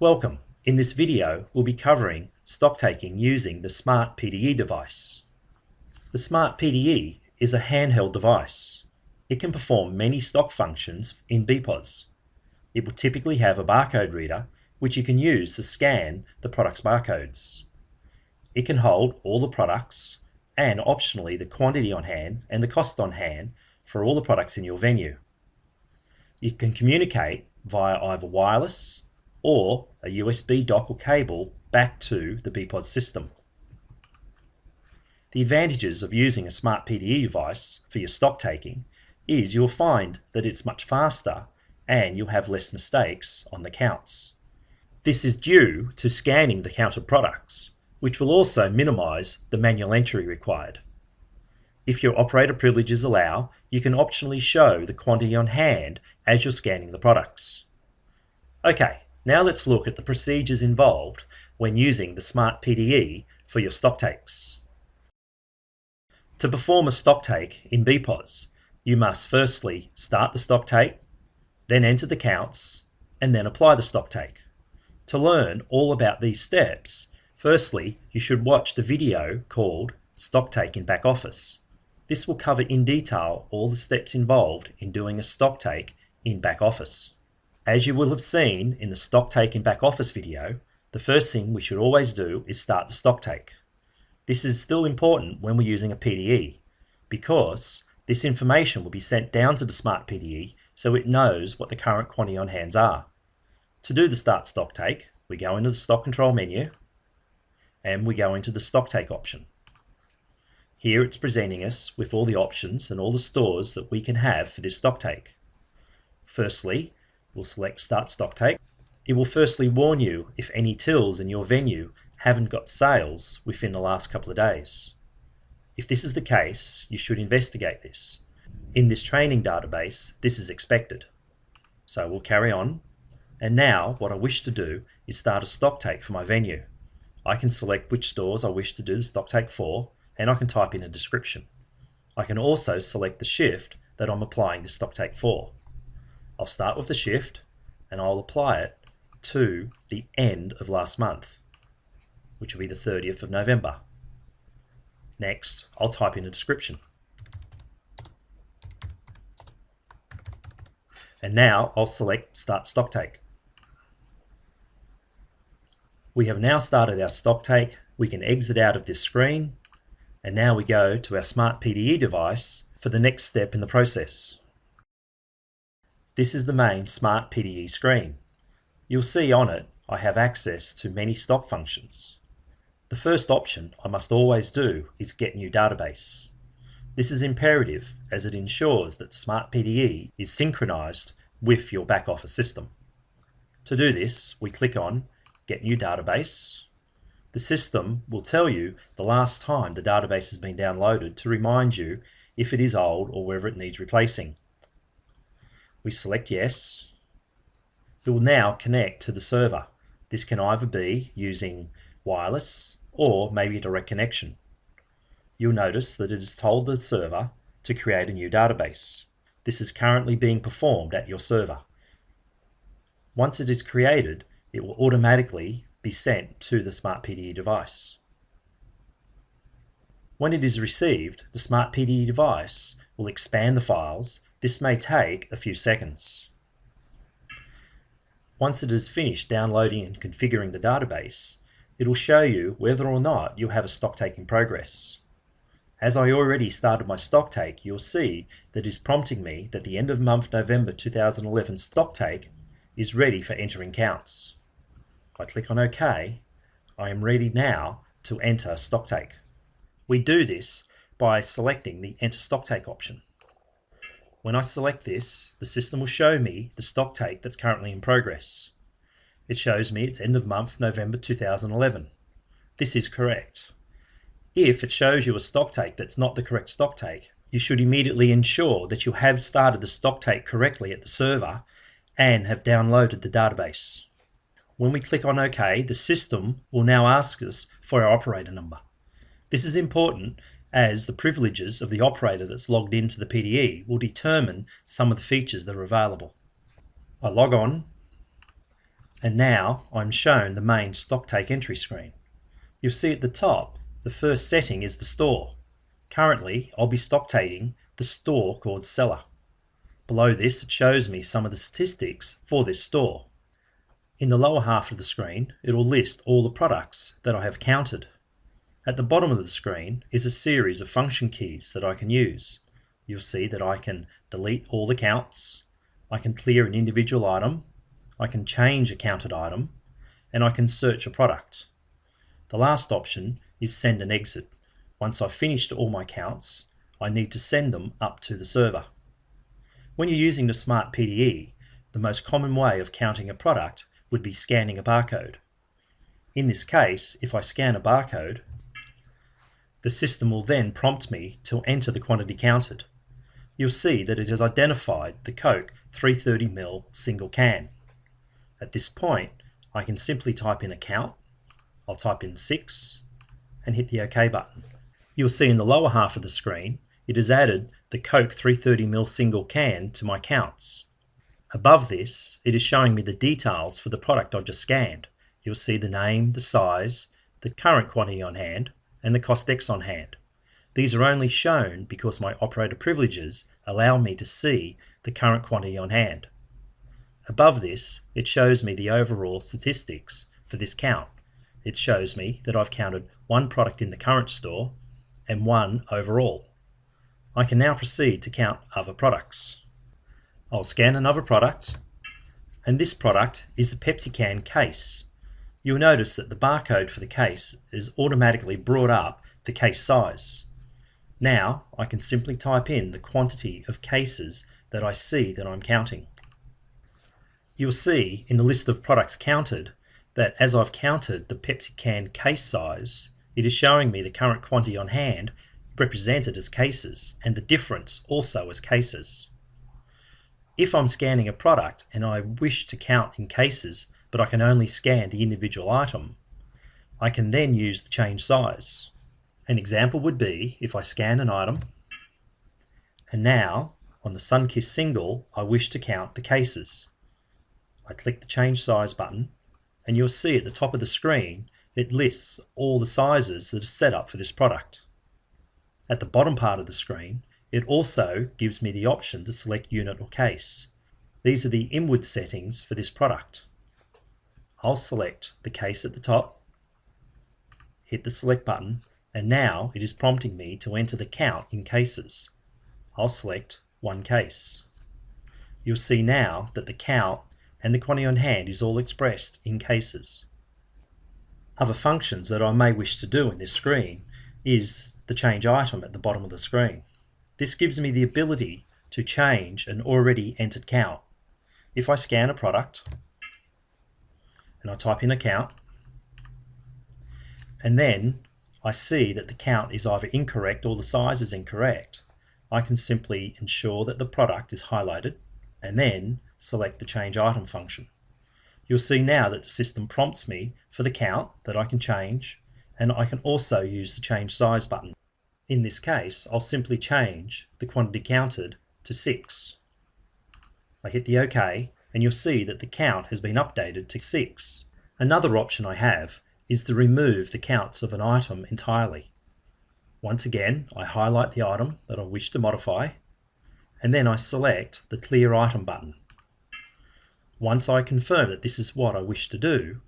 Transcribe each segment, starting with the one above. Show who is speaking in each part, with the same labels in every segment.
Speaker 1: Welcome. In this video, we'll be covering stock taking using the SmartPDE device. The SmartPDE is a handheld device. It can perform many stock functions in BPOS. It will typically have a barcode reader, which you can use to scan the product's barcodes. It can hold all the products and optionally the quantity on hand and the cost on hand for all the products in your venue. You can communicate via either wireless or a USB dock or cable back to the BPOS system. The advantages of using a SmartPDE device for your stock taking is you'll find that it's much faster and you'll have less mistakes on the counts. This is due to scanning the counted products, which will also minimize the manual entry required. If your operator privileges allow, you can optionally show the quantity on hand as you're scanning the products. Okay, now let's look at the procedures involved when using the SmartPDE for your stock takes. To perform a stock take in BPOS, you must firstly start the stock take, then enter the counts, and then apply the stock take. To learn all about these steps, firstly, you should watch the video called Stocktake in Back Office. This will cover in detail all the steps involved in doing a stock take in back office. As you will have seen in the stock take in back office video, the first thing we should always do is start the stock take. This is still important when we're using a PDE because this information will be sent down to the SmartPDE so it knows what the current quantity on hands are. To do the start stock take, we go into the stock control menu and we go into the stock take option. Here it's presenting us with all the options and all the stores that we can have for this stock take. Firstly, we'll select Start Stock Take. It will firstly warn you if any tills in your venue haven't got sales within the last couple of days. If this is the case, you should investigate this. In this training database, this is expected. So we'll carry on. And now what I wish to do is start a stock take for my venue. I can select which stores I wish to do the stock take for, and I can type in a description. I can also select the shift that I'm applying the stock take for. I'll start with the shift and I'll apply it to the end of last month, which will be the 30th of November. Next, I'll type in a description. And now I'll select Start Stock Take. We have now started our stock take. We can exit out of this screen. And now we go to our SmartPDE device for the next step in the process. This is the main SmartPDE screen. You'll see on it I have access to many stock functions. The first option I must always do is Get New Database. This is imperative as it ensures that SmartPDE is synchronized with your back office system. To do this, we click on Get New Database. The system will tell you the last time the database has been downloaded to remind you if it is old or whether it needs replacing. We select Yes. It will now connect to the server. This can either be using wireless or maybe a direct connection. You'll notice that it has told the server to create a new database. This is currently being performed at your server. Once it is created, it will automatically be sent to the SmartPDE device. When it is received, the SmartPDE device will expand the files. This may take a few seconds. Once it is finished downloading and configuring the database, it will show you whether or not you have a stock take in progress. As I already started my stock take, you'll see that it is prompting me that the end of month November 2011 stock take is ready for entering counts. If I click on OK, I am ready now to enter stock take. We do this by selecting the Enter Stock Take option. When I select this, the system will show me the stock take that's currently in progress. It shows me it's end of month November 2011. This is correct. If it shows you a stock take that's not the correct stock take, you should immediately ensure that you have started the stock take correctly at the server and have downloaded the database. When we click on OK, the system will now ask us for our operator number. This is important as the privileges of the operator that's logged into the PDE will determine some of the features that are available. I log on And now I'm shown the main Stocktake entry screen. You'll see at the top, the first setting is the store. Currently, I'll be stocktaking the store called seller. Below this, it shows me some of the statistics for this store. In the lower half of the screen, it will list all the products that I have counted. At the bottom of the screen is a series of function keys that I can use. You'll see that I can delete all the counts, I can clear an individual item, I can change a counted item, and I can search a product. The last option is send and exit. Once I've finished all my counts, I need to send them up to the server. When you're using the SmartPDE, the most common way of counting a product would be scanning a barcode. In this case, if I scan a barcode, the system will then prompt me to enter the quantity counted. You'll see that it has identified the Coke 330ml single can. At this point, I can simply type in a count. I'll type in 6 and hit the OK button. You'll see in the lower half of the screen, it has added the Coke 330ml single can to my counts. Above this, it is showing me the details for the product I've just scanned. You'll see the name, the size, the current quantity on hand, and the cost X on hand. These are only shown because my operator privileges allow me to see the current quantity on hand. Above this, it shows me the overall statistics for this count. It shows me that I've counted one product in the current store and one overall. I can now proceed to count other products. I'll scan another product, and this product is the Pepsi can case. You'll notice that the barcode for the case is automatically brought up to case size. Now I can simply type in the quantity of cases that I see that I'm counting. You'll see in the list of products counted that as I've counted the Pepsi can case size, it is showing me the current quantity on hand represented as cases and the difference also as cases. If I'm scanning a product and I wish to count in cases but I can only scan the individual item, I can then use the change size. An example would be if I scan an item and now on the Sunkist single I wish to count the cases. I click the change size button and you'll see at the top of the screen it lists all the sizes that are set up for this product. At the bottom part of the screen, it also gives me the option to select unit or case. These are the inward settings for this product. I'll select the case at the top, hit the select button, and now it is prompting me to enter the count in cases. I'll select one case. You'll see now that the count and the quantity on hand is all expressed in cases. Other functions that I may wish to do in this screen is the change item at the bottom of the screen. This gives me the ability to change an already entered count. If I scan a product and I type in a count, and then I see that the count is either incorrect or the size is incorrect, I can simply ensure that the product is highlighted and then select the change item function. You'll see now that the system prompts me for the count that I can change, and I can also use the change size button. In this case, I'll simply change the quantity counted to 6. I hit the OK, and you'll see that the count has been updated to 6. Another option I have is to remove the counts of an item entirely. Once again, I highlight the item that I wish to modify, and then I select the Clear Item button. Once I confirm that this is what I wish to do,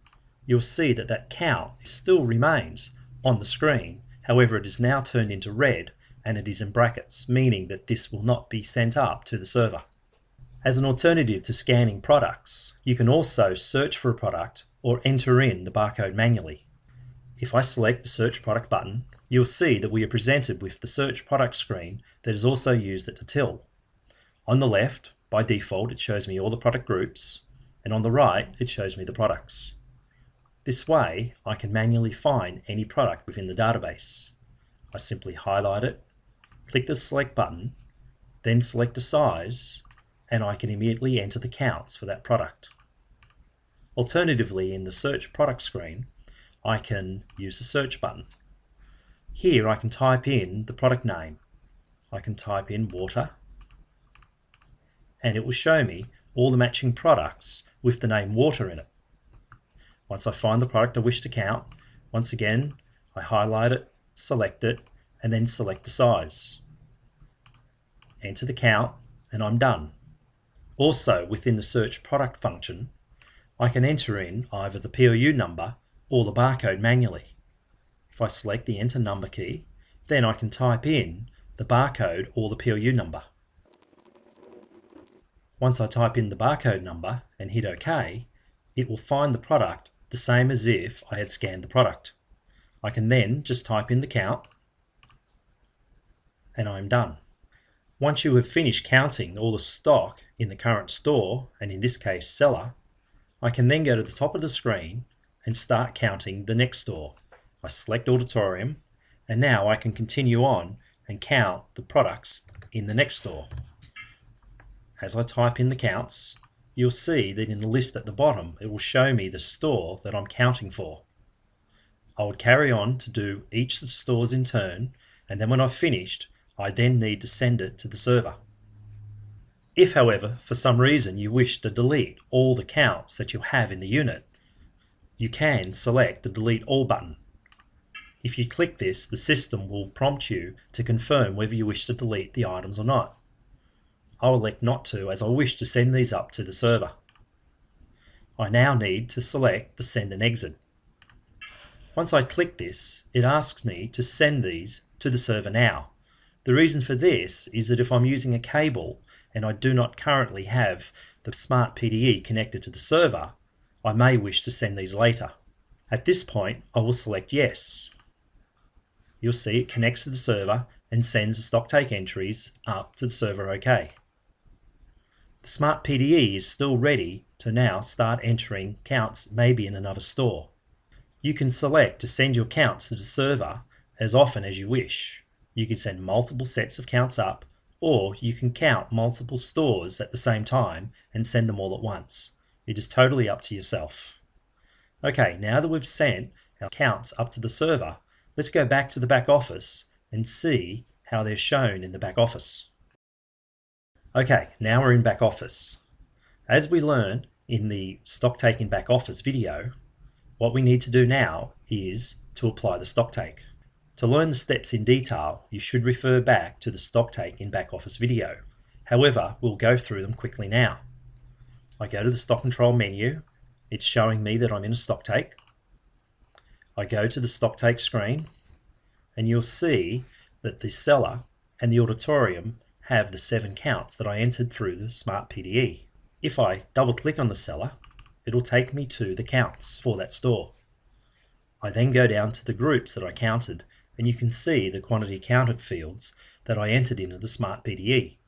Speaker 1: you'll see that that count still remains on the screen. However, it is now turned into red and it is in brackets, meaning that this will not be sent up to the server. As an alternative to scanning products, you can also search for a product or enter in the barcode manually. If I select the Search Product button, you'll see that we are presented with the Search Product screen that is also used at the till. On the left, by default, it shows me all the product groups, and on the right, it shows me the products. This way, I can manually find any product within the database. I simply highlight it, click the Select button, then select a size, and I can immediately enter the counts for that product. Alternatively, in the Search Product screen, I can use the Search button. Here I can type in the product name. I can type in water, and it will show me all the matching products with the name water in it. Once I find the product I wish to count, once again, I highlight it, select it, and then select the size. Enter the count, and I'm done. Also, within the search product function, I can enter in either the POU number or the barcode manually. If I select the enter number key, then I can type in the barcode or the POU number. Once I type in the barcode number and hit OK, it will find the product the same as if I had scanned the product. I can then just type in the count, and I'm done. Once you have finished counting all the stock in the current store, and in this case seller, I can then go to the top of the screen and start counting the next store. I select auditorium, and now I can continue on and count the products in the next store. As I type in the counts, you'll see that in the list at the bottom it will show me the store that I'm counting for. I would carry on to do each of the stores in turn, and then when I've finished, I then need to send it to the server. If, however, for some reason you wish to delete all the counts that you have in the unit, you can select the Delete All button. If you click this, the system will prompt you to confirm whether you wish to delete the items or not. I will elect not to, as I wish to send these up to the server. I now need to select the Send and Exit. Once I click this, it asks me to send these to the server now. The reason for this is that if I'm using a cable and I do not currently have the SmartPDE connected to the server, I may wish to send these later. At this point, I will select Yes. You'll see it connects to the server and sends the Stocktake entries up to the server OK. The SmartPDE is still ready to now start entering counts maybe in another store. You can select to send your counts to the server as often as you wish. You can send multiple sets of counts up, or you can count multiple stores at the same time and send them all at once. It is totally up to yourself. Okay, now that we've sent our counts up to the server, let's go back to the back office and see how they're shown in the back office. Okay, now we're in back office. As we learned in the Stocktake in back office video, what we need to do now is to apply the Stocktake. To learn the steps in detail, you should refer back to the Stocktake in back office video. However, we'll go through them quickly now. I go to the stock control menu. It's showing me that I'm in a Stocktake. I go to the Stocktake screen, and you'll see that the seller and the auditorium have the 7 counts that I entered through the SmartPDE. If I double click on the seller, it'll take me to the counts for that store. I then go down to the groups that I counted, and you can see the quantity counted fields that I entered into the SmartPDE.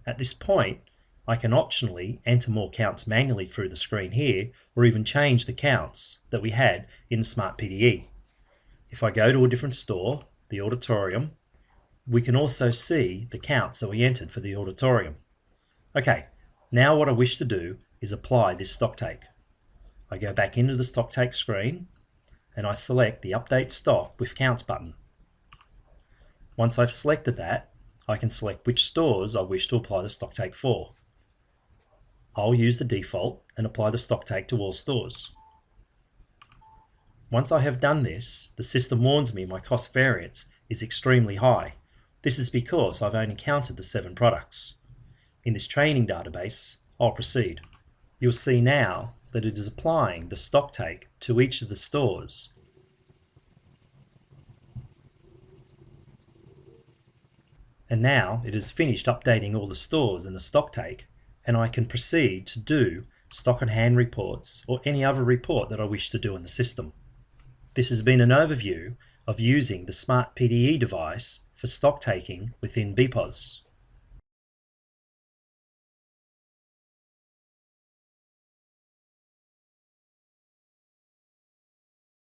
Speaker 1: At this point, I can optionally enter more counts manually through the screen here, or even change the counts that we had in the SmartPDE. If I go to a different store, the auditorium, we can also see the counts that we entered for the auditorium. Okay, now what I wish to do is apply this Stocktake. I go back into the Stocktake screen and I select the Update Stock with Counts button. Once I've selected that, I can select which stores I wish to apply the Stocktake for. I'll use the default and apply the Stocktake to all stores. Once I have done this, the system warns me my cost variance is extremely high. This is because I've only counted the 7 products. In this training database, I'll proceed. You'll see now that it is applying the Stocktake to each of the stores. And now it has finished updating all the stores in the Stocktake, and I can proceed to do stock on hand reports or any other report that I wish to do in the system. This has been an overview of using the SmartPDE device for stock taking within BPOS.